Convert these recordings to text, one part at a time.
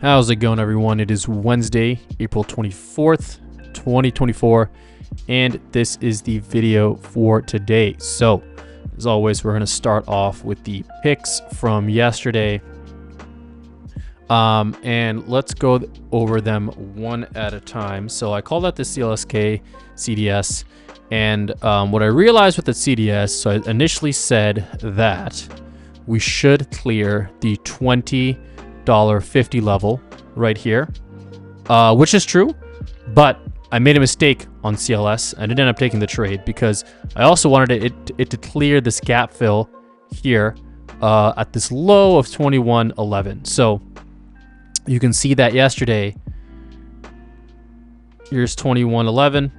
How's it going, everyone? It is Wednesday, April 24th, 2024, and this is the video for today. So, as always, we're going to start off with the picks from yesterday, and let's go over them one at a time. So I call that the CLSK CDS, and what I realized with the CDS, so I initially said that we should clear the $20.50 level right here, which is true, but I made a mistake on CLS. I didn't end up taking the trade because I also wanted it to clear this gap fill here at this low of 21.11. So you can see that yesterday, here's 21.11,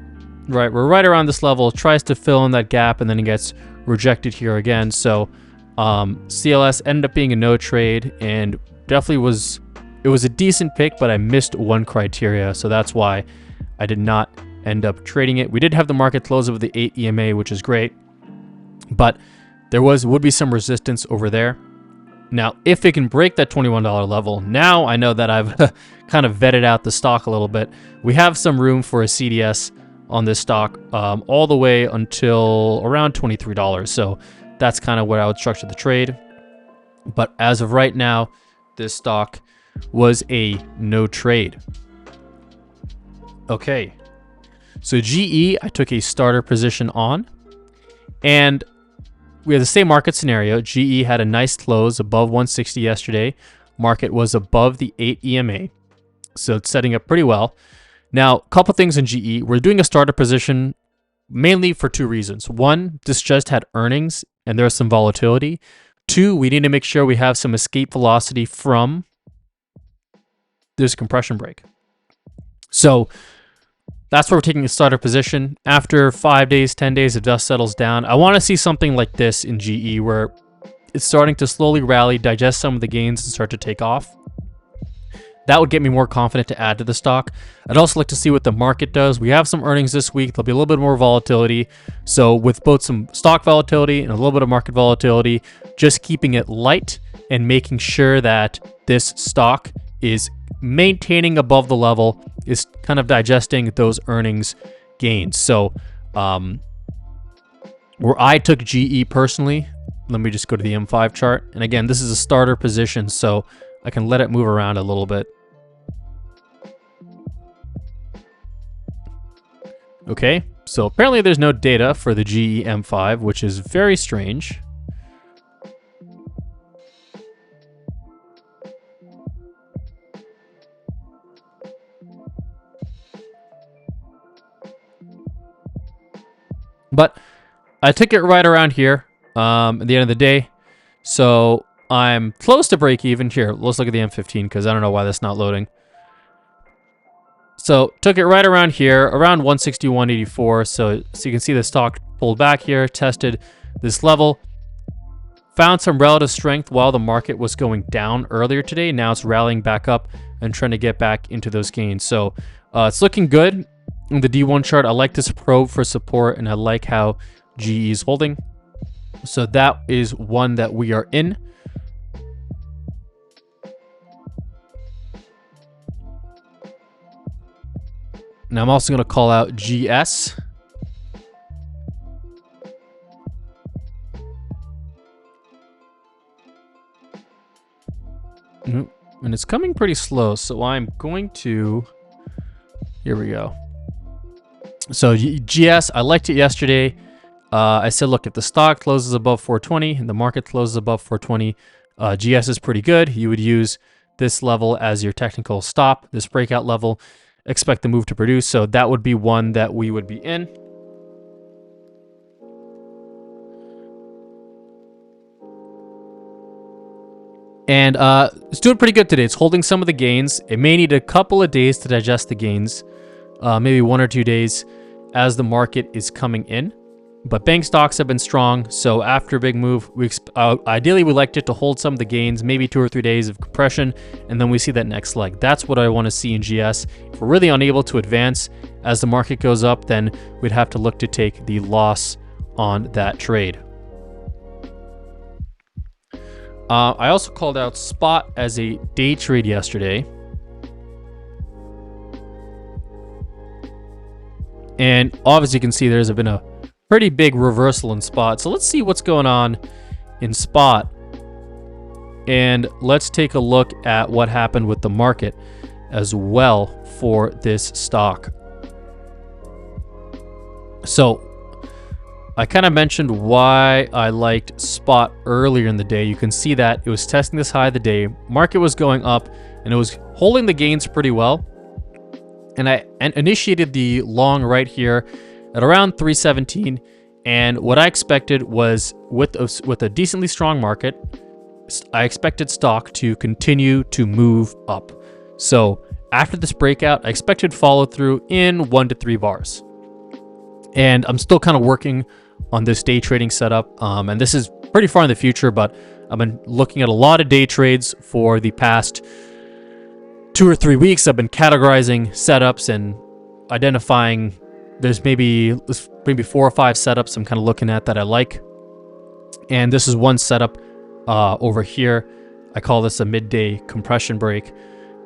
right? We're right around this level, tries to fill in that gap, and then it gets rejected here again. So CLS ended up being a no trade, and definitely was a decent pick, but I missed one criteria, so that's why I did not end up trading it. We did have the market close over the 8 EMA, which is great, but there would be some resistance over there. Now, if it can break that $21 level, now I know that I've kind of vetted out the stock a little bit. We have some room for a CDS on this stock all the way until around $23. So that's kind of where I would structure the trade. But as of right now, this stock was a no trade. Okay, so GE, I took a starter position on, and we had the same market scenario. GE had a nice close above 160 yesterday. Market was above the 8 EMA, so it's setting up pretty well. Now, a couple things in GE. We're doing a starter position mainly for two reasons. One, this just had earnings, and there's some volatility. Two, we need to make sure we have some escape velocity from this compression break. So that's where we're taking a starter position. After 5 days, 10 days, if dust settles down, I want to see something like this in GE where it's starting to slowly rally, digest some of the gains, and start to take off. That would get me more confident to add to the stock. I'd also like to see what the market does. We have some earnings this week. There'll be a little bit more volatility. So with both some stock volatility and a little bit of market volatility, just keeping it light and making sure that this stock is maintaining above the level, is kind of digesting those earnings gains. So where I took GE personally, let me just go to the M5 chart. And again, this is a starter position, so I can let it move around a little bit. Okay, so apparently there's no data for the GE M5, which is very strange. But I took it right around here at the end of the day. So I'm close to break even. Here, let's look at the M15 because I don't know why that's not loading. So took it right around here, around 161.84. So you can see the stock pulled back here, tested this level, found some relative strength while the market was going down earlier today. Now it's rallying back up and trying to get back into those gains. So it's looking good. In the D1 chart, I like this probe for support, and I like how GE is holding. So that is one that we are in. Now I'm also going to call out GS. And it's coming pretty slow, so I'm going to... Here we go. So GS, I liked it yesterday. I said, look, if the stock closes above 420 and the market closes above 420, GS is pretty good. You would use this level as your technical stop, this breakout level, expect the move to produce. So that would be one that we would be in. And it's doing pretty good today. It's holding some of the gains. It may need a couple of days to digest the gains, maybe 1 or 2 days as the market is coming in. But bank stocks have been strong, so after a big move, ideally we liked it to hold some of the gains, maybe 2 or 3 days of compression, and then we see that next leg. That's what I want to see in GS. If we're really unable to advance as the market goes up, then we'd have to look to take the loss on that trade. I also called out Spot as a day trade yesterday. And obviously you can see there's been a pretty big reversal in spot. So let's see what's going on in spot. And let's take a look at what happened with the market as well for this stock. So I kind of mentioned why I liked spot earlier in the day. You can see that it was testing this high of the day. Market was going up and it was holding the gains pretty well. And I initiated the long right here at around 317. And what I expected was with a decently strong market, I expected stock to continue to move up. So after this breakout, I expected follow through in 1 to 3 bars. And I'm still kind of working on this day trading setup. And this is pretty far in the future, but I've been looking at a lot of day trades for the past 2 or 3 weeks. I've been categorizing setups and identifying there's maybe 4 or 5 setups I'm kind of looking at that I like. And this is one setup over here. I call this a midday compression break.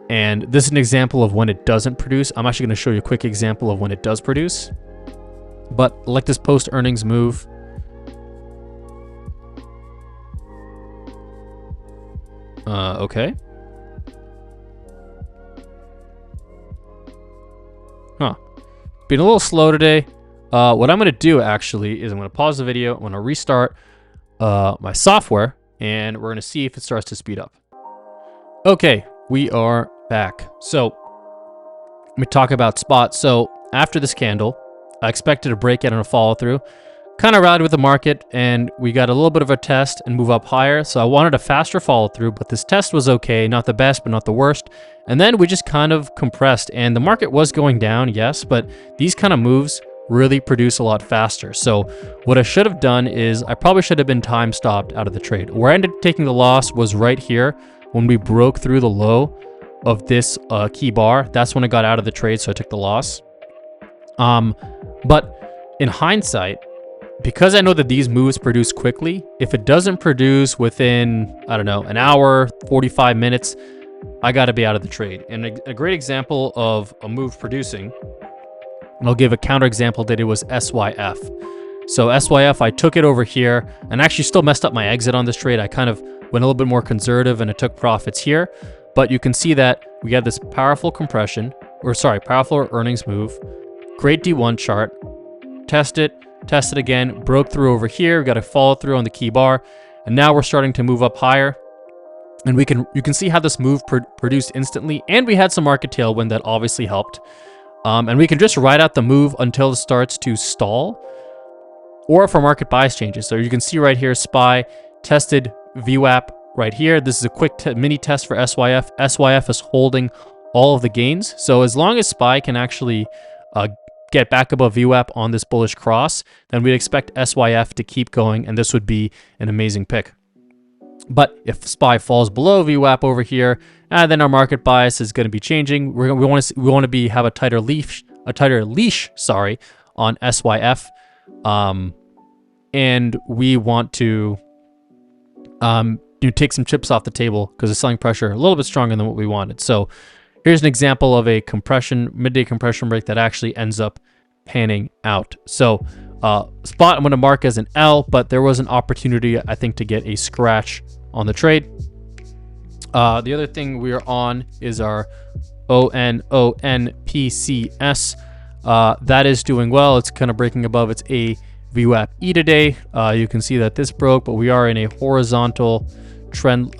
And this is an example of when it doesn't produce. I'm actually going to show you a quick example of when it does produce. But like this post earnings move, okay. Been a little slow today. What I'm going to do actually is I'm going to pause the video. I'm going to restart my software and we're going to see if it starts to speed up. Okay, we are back. So let me talk about spot. So after this candle, I expected a breakout and a follow through. Kind of rallied with the market and we got a little bit of a test and move up higher. So I wanted a faster follow through, but this test was okay. Not the best, but not the worst. And then we just kind of compressed and the market was going down, yes, but these kind of moves really produce a lot faster. So what I should have done is I probably should have been time stopped out of the trade. Where I ended up taking the loss was right here when we broke through the low of this key bar. That's when I got out of the trade, so I took the loss. But in hindsight, because I know that these moves produce quickly, if it doesn't produce within, I don't know, an hour, 45 minutes, I got to be out of the trade. And a great example of a move producing, and I'll give a counter example that it was SYF. So SYF, I took it over here and actually still messed up my exit on this trade. I kind of went a little bit more conservative and I took profits here. But you can see that we had this powerful powerful earnings move, great D1 chart, test it again, broke through over here, we got a follow through on the key bar, and now we're starting to move up higher. And you can see how this move produced instantly, and we had some market tailwind that obviously helped. And we can just ride out the move until it starts to stall, or if our market bias changes. So you can see right here, SPY tested VWAP right here. This is a quick mini test for SYF. SYF is holding all of the gains. So as long as SPY can actually get back above VWAP on this bullish cross, then we'd expect SYF to keep going, and this would be an amazing pick. But if SPY falls below VWAP over here, then our market bias is going to be changing. We want to have a tighter leash, on SYF, and we want to take some chips off the table because the selling pressure a little bit stronger than what we wanted. So here's an example of a midday compression break that actually ends up panning out. So spot I'm going to mark as an L, but there was an opportunity, I think, to get a scratch on the trade. The other thing we are on is our ONPCS. That is doing well. It's kind of breaking above its A VWAP E today. You can see that this broke, but we are in a horizontal trend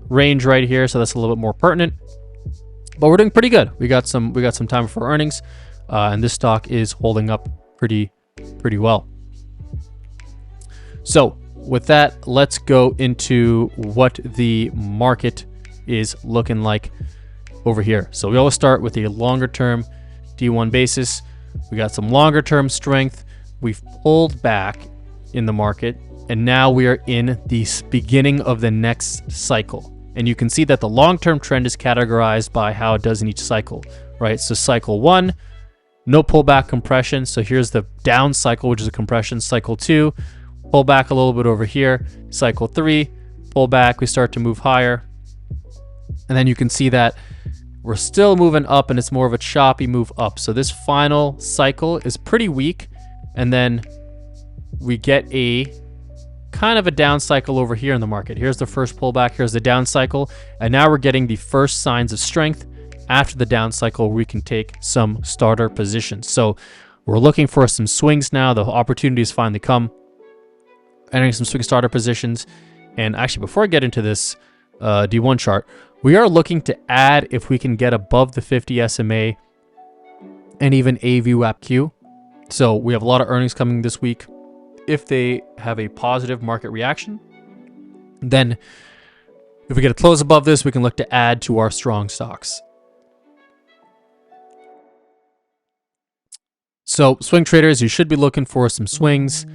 range right here, so that's a little bit more pertinent. But we're doing pretty good. We got some time for earnings, and this stock is holding up pretty well. So with that, let's go into what the market is looking like over here. So we always start with a longer term D1 basis. We got some longer term strength. We've pulled back in the market, and now we are in the beginning of the next cycle. And you can see that the long-term trend is categorized by how it does in each cycle, right? So cycle 1, no pullback compression. So here's the down cycle, which is a compression. Cycle 2, pull back a little bit over here. Cycle 3, pull back, we start to move higher. And then you can see that we're still moving up, and it's more of a choppy move up. So this final cycle is pretty weak, and then we get a kind of a down cycle over here in the market. Here's the first pullback, here's the down cycle, and now we're getting the first signs of strength after the down cycle where we can take some starter positions. So we're looking for some swings now. The opportunities finally come. Entering some swing starter positions. And actually, before I get into this D1 chart, we are looking to add if we can get above the 50 SMA and even a VWAP Q. So we have a lot of earnings coming this week. If they have a positive market reaction, then if we get a close above this, we can look to add to our strong stocks. So swing traders, you should be looking for some swings.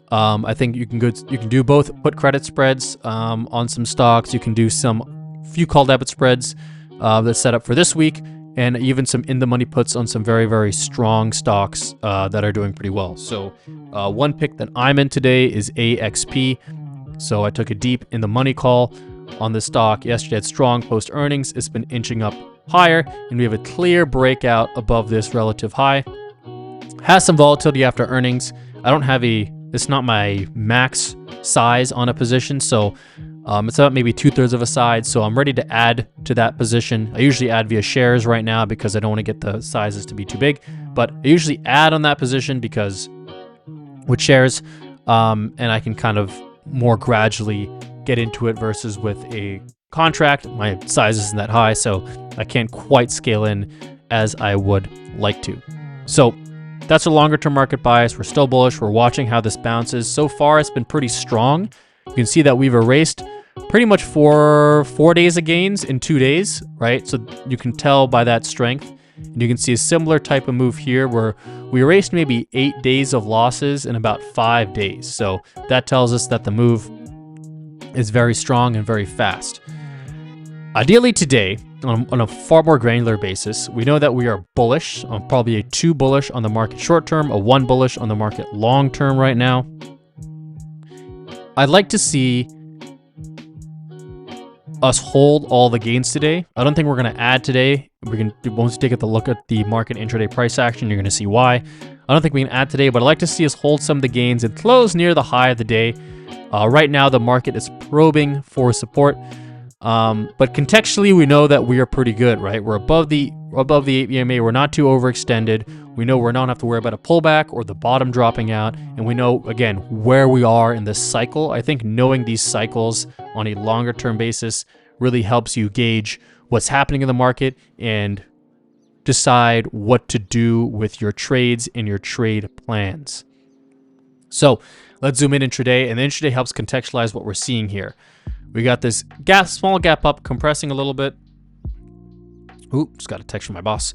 I think you can do both. Put credit spreads on some stocks. You can do some few call debit spreads that's set up for this week, and even some in the money puts on some very, very strong stocks that are doing pretty well. So one pick that I'm in today is AXP. So I took a deep in the money call on this stock. Yesterday had strong post earnings. It's been inching up higher, and we have a clear breakout above this relative high. Has some volatility after earnings. I don't have it's not my max size on a position, so it's about maybe 2/3 of a size, so I'm ready to add to that position. I usually add via shares right now because I don't want to get the sizes to be too big, but I usually add on that position because with shares, and I can kind of more gradually get into it versus with a contract. My size isn't that high, so I can't quite scale in as I would like to. So that's a longer term market bias. We're still bullish. We're watching how this bounces. So far, it's been pretty strong. You can see that we've erased pretty much 4 days of gains in 2 days, right? So you can tell by that strength. And you can see a similar type of move here where we erased maybe 8 days of losses in about 5 days. So that tells us that the move is very strong and very fast. Ideally today, on a far more granular basis, we know that we are bullish, probably a 2 bullish on the market short term, a 1 bullish on the market long term right now. I'd like to see us hold all the gains today. I don't think we're going to add today. Once you take a look at the market intraday price action, you're going to see why. I don't think we can add today, but I'd like to see us hold some of the gains and close near the high of the day. Right now, the market is probing for support. But contextually, we know that we are pretty good, right? We're above the 8 EMA. We're not too overextended. We know we don't have to worry about a pullback or the bottom dropping out. And we know, again, where we are in this cycle. I think knowing these cycles on a longer term basis really helps you gauge what's happening in the market and decide what to do with your trades and your trade plans. So let's zoom in intraday, and the intraday helps contextualize what we're seeing here. We got this small gap up, compressing a little bit. Ooh, just got a text from my boss.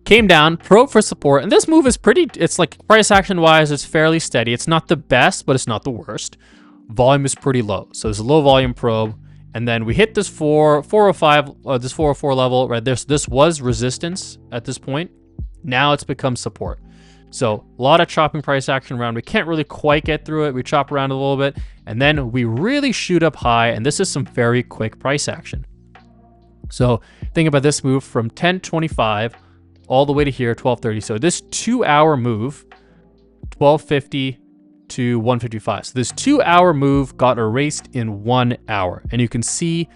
Came down, probe for support, and this move is it's like price action wise, it's fairly steady. It's not the best, but it's not the worst. Volume is pretty low, so there's a low volume probe, and then we hit this 405, this 404 level, right? This was resistance at this point. Now it's become support. So a lot of chopping price action around. We can't really quite get through it. We chop around a little bit, and then we really shoot up high, and this is some very quick price action. So think about this move from 1025 all the way to here, 1230. So this 2-hour move, 1250 to 155. So this 2-hour move got erased in 1 hour, and you can see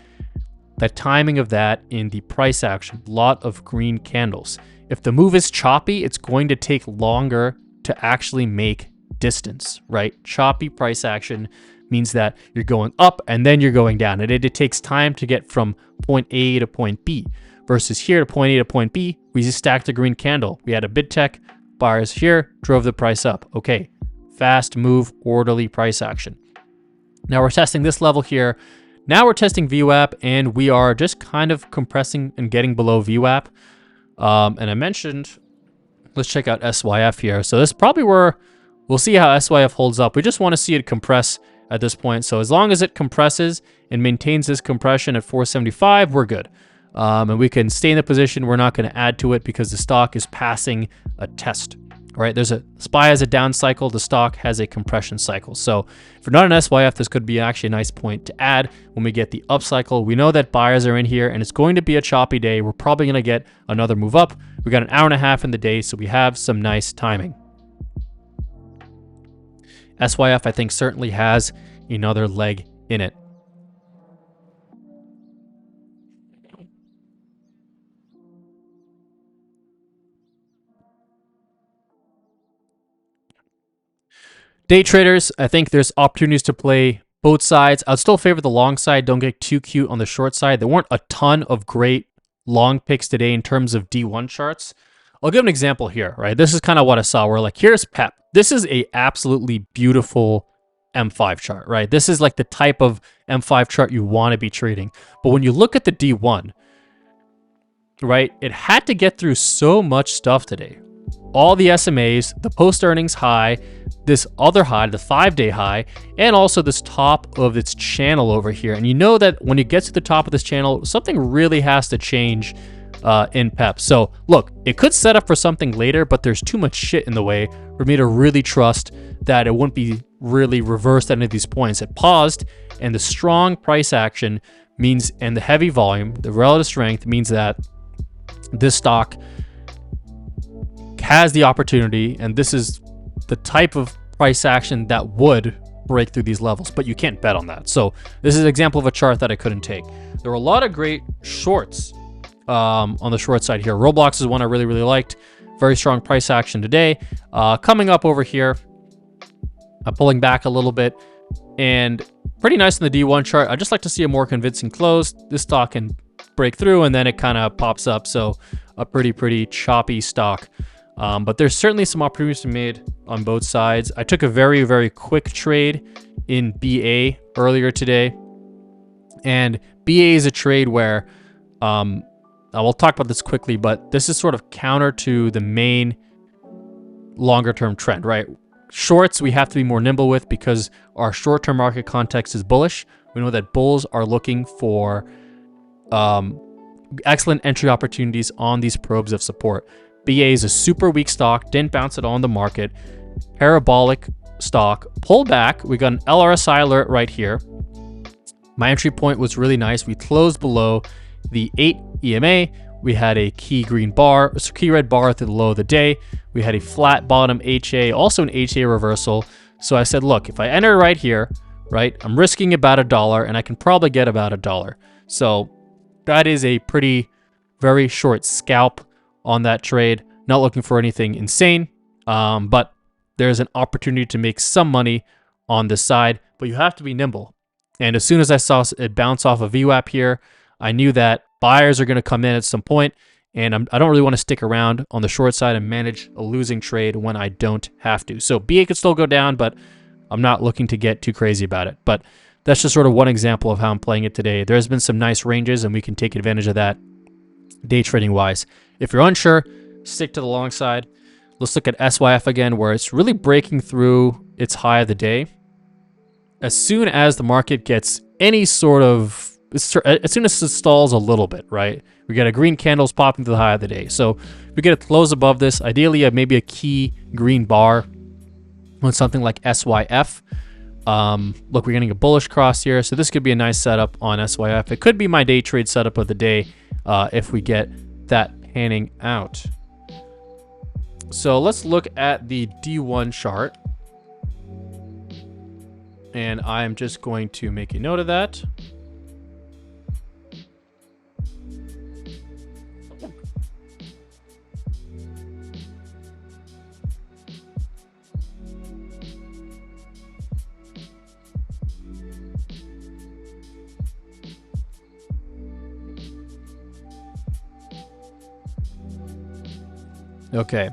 the timing of that in the price action. A lot of green candles. If the move is choppy, it's going to take longer to actually make distance, right? Choppy price action means that you're going up and then you're going down. And it takes time to get from point A to point B. Versus here to point A to point B, we just stacked a green candle. We had a bid tech, buyers here, drove the price up. Okay, fast move, orderly price action. Now we're testing this level here. Now we're testing VWAP, and we are just kind of compressing and getting below VWAP. And I mentioned, let's check out SYF here. So this is probably where we'll see how SYF holds up. We just want to see it compress at this point. So as long as it compresses and maintains this compression at 475, we're good. And we can stay in the position. We're not going to add to it because the stock is passing a test. right? There's a SPY has a down cycle, the stock has a compression cycle. So if you're not an SYF, this could be actually a nice point to add when we get the up cycle. We know that buyers are in here and it's going to be a choppy day. We're probably going to get another move up. We got an hour and a half in the day, so we have some nice timing. SYF, I think, certainly has another leg in it. Day traders, I think there's opportunities to play both sides. I'd still favor the long side. Don't get too cute on the short side. There weren't a ton of great long picks today in terms of D1 charts. I'll give an example here, right? This is kind of what I saw. We're like, here's PEP. This is a absolutely beautiful M5 chart, right? This is like the type of M5 chart you want to be trading. But when you look at the D1, right, it had to get through so much stuff today. All the SMAs, the post-earnings high, this other high, the 5-day high, and also this top of its channel over here. And you know that when it gets to the top of this channel, something really has to change in PEP. So look, it could set up for something later, but there's too much shit in the way for me to really trust that it wouldn't be really reversed at any of these points. It paused, and the strong price action means, and the heavy volume, the relative strength means that this stock has the opportunity, and this is the type of price action that would break through these levels, but you can't bet on that. So this is an example of a chart that I couldn't take. There were a lot of great shorts on the short side here. Roblox is one I really liked. Very strong price action today. Coming up over here, pulling back a little bit, and pretty nice in the D1 chart. I just like to see a more convincing close. This stock can break through, and then it kind of pops up. So a pretty choppy stock. But there's certainly some opportunities to be made on both sides. I took a very quick trade in BA earlier today. And BA is a trade where, I will talk about this quickly, but this is sort of counter to the main longer term trend, right? Shorts, we have to be more nimble with because our short-term market context is bullish. We know that bulls are looking for excellent entry opportunities on these probes of support. BA is a super weak stock, didn't bounce at all in the market. Parabolic stock, pull back. We got an LRSI alert right here. My entry point was really nice. We closed below the 8 EMA. We had a key red bar at the low of the day. We had a flat bottom HA, also an HA reversal. So I said, look, if I enter right here, right, I'm risking about $1 and I can probably get about $1. So that is a very short scalp on that trade. Not looking for anything insane, but there's an opportunity to make some money on this side, but you have to be nimble. And as soon as I saw it bounce off a VWAP here, I knew that buyers are going to come in at some point, and I don't really want to stick around on the short side and manage a losing trade when I don't have to. So BA could still go down, but I'm not looking to get too crazy about it. But that's just sort of one example of how I'm playing it today. There's been some nice ranges, and we can take advantage of that day trading wise. If you're unsure, stick to the long side. Let's look at SYF again, where it's really breaking through its high of the day. As soon as the market gets any sort of, as soon as it stalls a little bit, right? We get a green candles popping to the high of the day. So we get a close above this, ideally maybe a key green bar on something like SYF. Look, we're getting a bullish cross here. So this could be a nice setup on SYF. It could be my day trade setup of the day if we get that panning out. So let's look at the D1 chart. And I'm just going to make a note of that. Okay.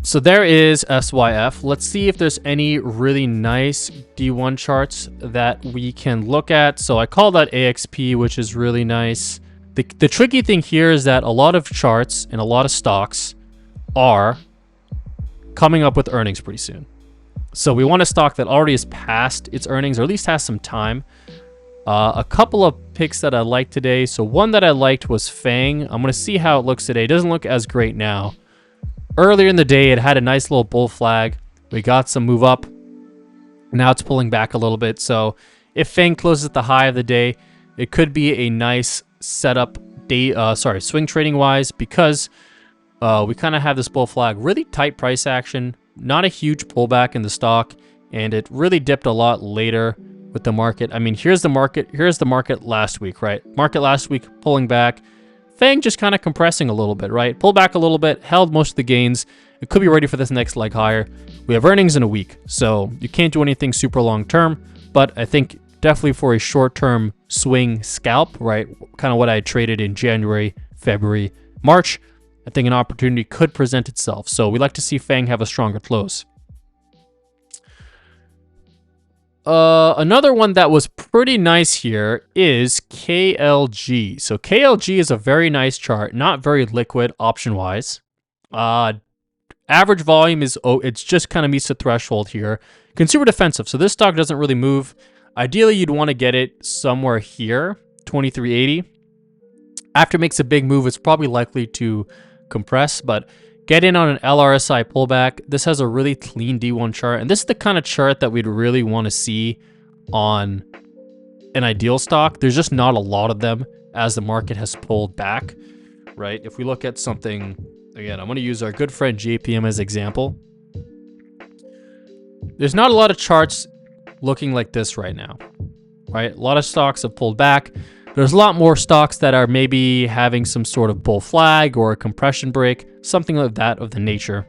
So there is SYF. Let's see if there's any really nice D1 charts that we can look at. So I call that AXP, which is really nice. The tricky thing here is that a lot of charts and a lot of stocks are coming up with earnings pretty soon. So we want a stock that already has passed its earnings, or at least has some time. A couple of picks that I liked today. So one that I liked was Fang. I'm going to see how it looks today. It doesn't look as great now. Earlier in the day, it had a nice little bull flag. We got some move up. Now it's pulling back a little bit. So if Fang closes at the high of the day, it could be a nice setup day, swing trading wise, because we kind of have this bull flag, really tight price action, not a huge pullback in the stock, and it really dipped a lot later with the market. I mean, here's the market last week, right? Market last week pulling back, Fang just kind of compressing a little bit, right? Pulled back a little bit, held most of the gains. It could be ready for this next leg higher. We have earnings in a week, so you can't do anything super long term, but I think definitely for a short-term swing scalp, right? Kind of what I traded in January, February, March. I think an opportunity could present itself. So we like to see Fang have a stronger close. Another one that was pretty nice here is KLG. So KLG is a very nice chart, not very liquid option-wise. Average volume is, it's just kind of meets the threshold here. Consumer defensive, so this stock doesn't really move. Ideally, you'd want to get it somewhere here, 2380. After it makes a big move, it's probably likely to compress, but get in on an LRSI pullback. This has a really clean D1 chart, and this is the kind of chart that we'd really want to see on an ideal stock. There's just not a lot of them as the market has pulled back, right? If we look at something, again, I'm going to use our good friend JPM as example. There's not a lot of charts looking like this right now, right? A lot of stocks have pulled back. There's a lot more stocks that are maybe having some sort of bull flag or a compression break, something like that of the nature.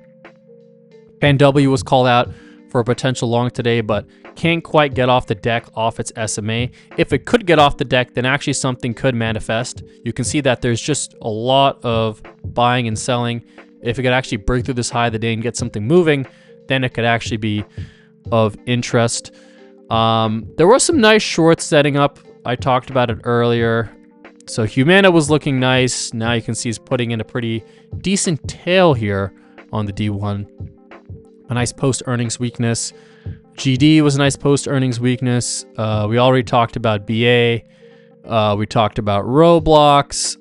PanW was called out for a potential long today, but can't quite get off the deck off its SMA. If it could get off the deck, then actually something could manifest. You can see that there's just a lot of buying and selling. If it could actually break through this high of the day and get something moving, then it could actually be of interest. There were some nice shorts setting up. I talked about it earlier. So Humana was looking nice. Now you can see it's putting in a pretty decent tail here on the D1. A nice post-earnings weakness. GD was a nice post-earnings weakness. We already talked about BA. We talked about Roblox.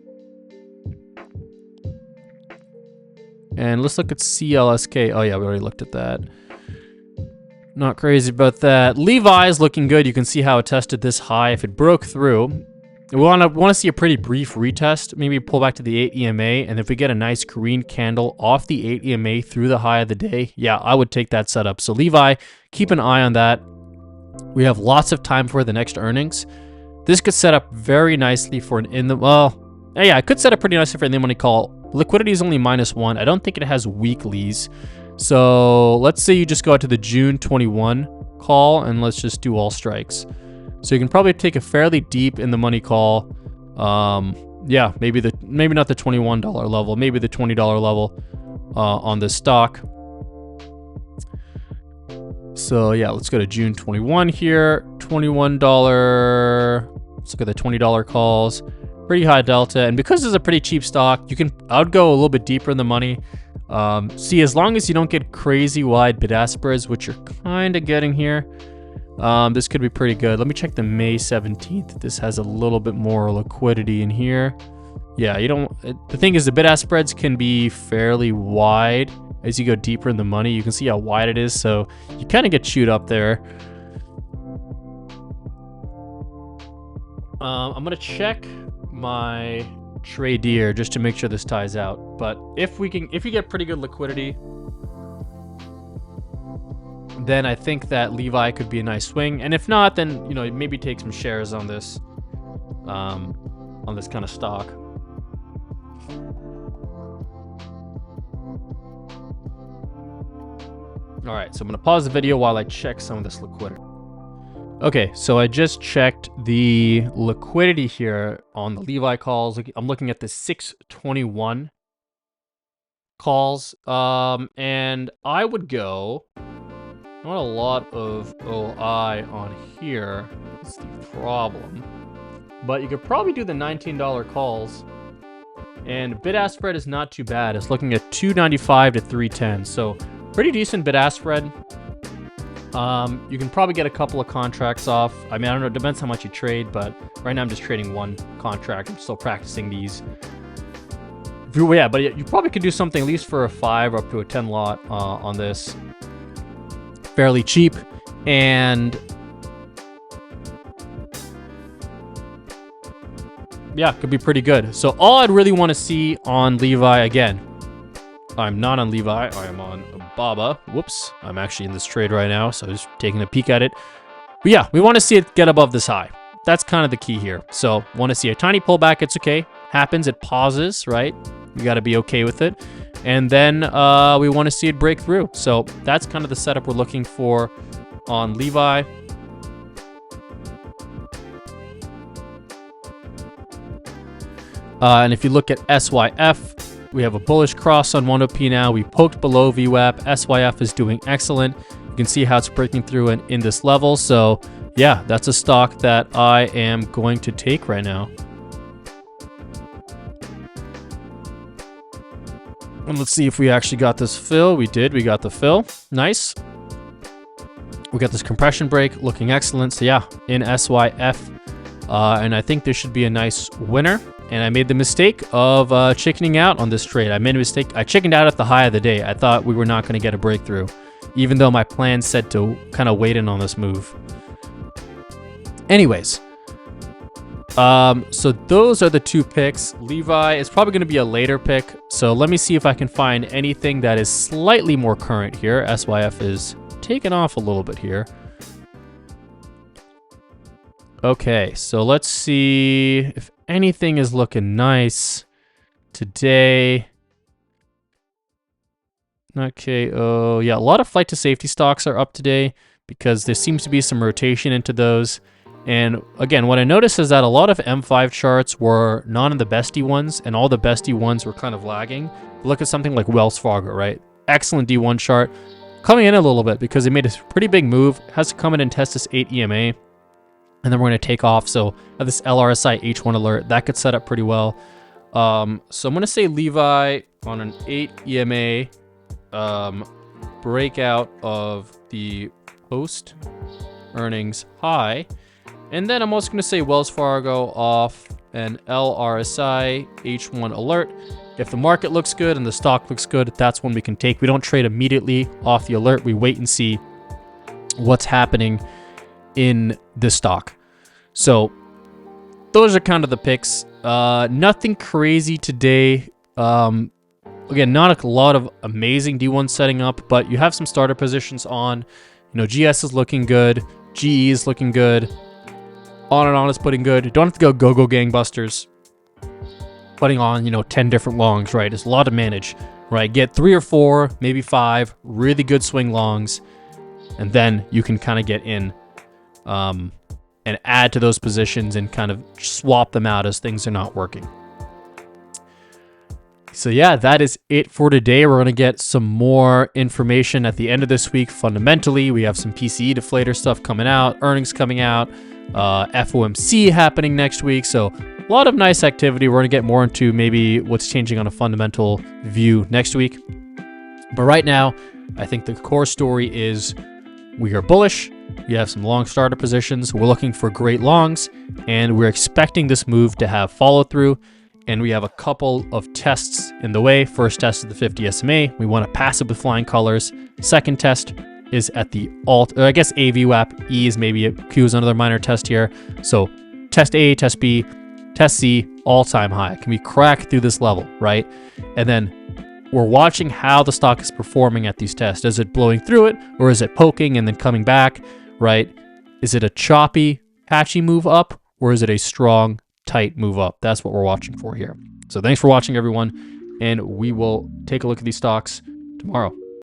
And let's look at CLSK. Oh yeah, we already looked at that. Not crazy about that. Levi is looking good. You can see how it tested this high. If it broke through, we want to see a pretty brief retest. Maybe pull back to the 8 EMA. And if we get a nice green candle off the 8 EMA through the high of the day, yeah, I would take that setup. So Levi, keep an eye on that. We have lots of time for the next earnings. This could set up very nicely for an it could set up pretty nicely for an in-the-money call. Liquidity is only -1. I don't think it has weeklies. So let's say you just go out to the June 21 call and let's just do all strikes. So you can probably take a fairly deep in the money call. Yeah, maybe not the $21 level, maybe the $20 level on this stock. So yeah, let's go to June 21 here. $21. Let's look at the $20 calls. Pretty high delta, and because this is a pretty cheap stock, I would go a little bit deeper in the money. See, as long as you don't get crazy wide bid-ask spreads, which you're kind of getting here, this could be pretty good. Let me check the May 17th. This has a little bit more liquidity in here. Yeah, the thing is, the bid-ask spreads can be fairly wide as you go deeper in the money. You can see how wide it is, so you kind of get chewed up there. I'm gonna check my trader just to make sure this ties out. But if you get pretty good liquidity, then I think that Levi could be a nice swing. And if not, then maybe take some shares on this kind of stock. All right, so I'm gonna pause the video while I check some of this liquidity. Okay, so I just checked the liquidity here on the Levi calls. I'm looking at the 621 calls, and I would go, not a lot of OI on here, that's the problem, but you could probably do the $19 calls, and bid-ask spread is not too bad. It's looking at 295 to 310, so pretty decent bid-ask spread. You can probably get a couple of contracts off. I mean, I don't know, it depends how much you trade, but right now I'm just trading one contract. I'm still practicing these. Yeah, but you probably could do something at least for a 5 or up to a 10 lot on this. Fairly cheap, and yeah, could be pretty good. So all I'd really want to see on Levi, again, I'm not on Levi, I am on Baba. Whoops, I'm actually in this trade right now, so just taking a peek at it. But yeah, we want to see it get above this high. That's kind of the key here. So want to see a tiny pullback, it's okay. Happens, it pauses, right? You got to be okay with it. And then we want to see it break through. So that's kind of the setup we're looking for on Levi. And if you look at SYF, we have a bullish cross on 1OP now. We poked below VWAP. SYF is doing excellent. You can see how it's breaking through in this level. So yeah, that's a stock that I am going to take right now. And let's see if we actually got this fill. We did. We got the fill. Nice. We got this compression break looking excellent. So yeah, in SYF. And I think this should be a nice winner. And I made the mistake of chickening out on this trade. I made a mistake. I chickened out at the high of the day. I thought we were not going to get a breakthrough, even though my plan said to kind of wait in on this move. Anyways. So those are the two picks. Levi is probably going to be a later pick. So let me see if I can find anything that is slightly more current here. SYF is taken off a little bit here. Okay, so let's see if anything is looking nice today. Okay, oh yeah, a lot of flight to safety stocks are up today because there seems to be some rotation into those. And again, what I noticed is that a lot of M5 charts were not in the bestie ones, and all the bestie ones were kind of lagging. Look at something like Wells Fargo, right? Excellent D1 chart. Coming in a little bit because it made a pretty big move. Has to come in and test this 8 EMA. And then we're going to take off. So this LRSI H1 alert, that could set up pretty well. So I'm going to say Levi on an 8 EMA breakout of the post earnings high. And then I'm also going to say Wells Fargo off an LRSI H1 alert. If the market looks good and the stock looks good, that's when we can take. We don't trade immediately off the alert. We wait and see what's happening in the stock. So those are kind of the picks. Nothing crazy today. Again, not a lot of amazing D1 setting up, but you have some starter positions on. You know, GS is looking good. GE is looking good. On and on is putting good. You don't have to go gangbusters. Putting on, 10 different longs, right? It's a lot to manage, right? Get 3 or 4, maybe 5 really good swing longs, and then you can kind of get in and add to those positions and kind of swap them out as things are not working. So yeah, that is it for today. We're going to get some more information at the end of this week. Fundamentally, we have some PCE deflator stuff coming out, earnings coming out, FOMC happening next week. So a lot of nice activity. We're going to get more into maybe what's changing on a fundamental view next week. But right now, I think the core story is we are bullish. We have some long starter positions. We're looking for great longs, and we're expecting this move to have follow through. And we have a couple of tests in the way. First test is the 50 SMA. We want to pass it with flying colors. Second test is at the alt, or I guess AVWAP. E is maybe a Q is another minor test here. So test A, test B, test C, all-time high. Can we crack through this level, right? And then we're watching how the stock is performing at these tests. Is it blowing through it, or is it poking and then coming back, right? Is it a choppy, patchy move up, or is it a strong, tight move up? That's what we're watching for here. So thanks for watching, everyone, and we will take a look at these stocks tomorrow.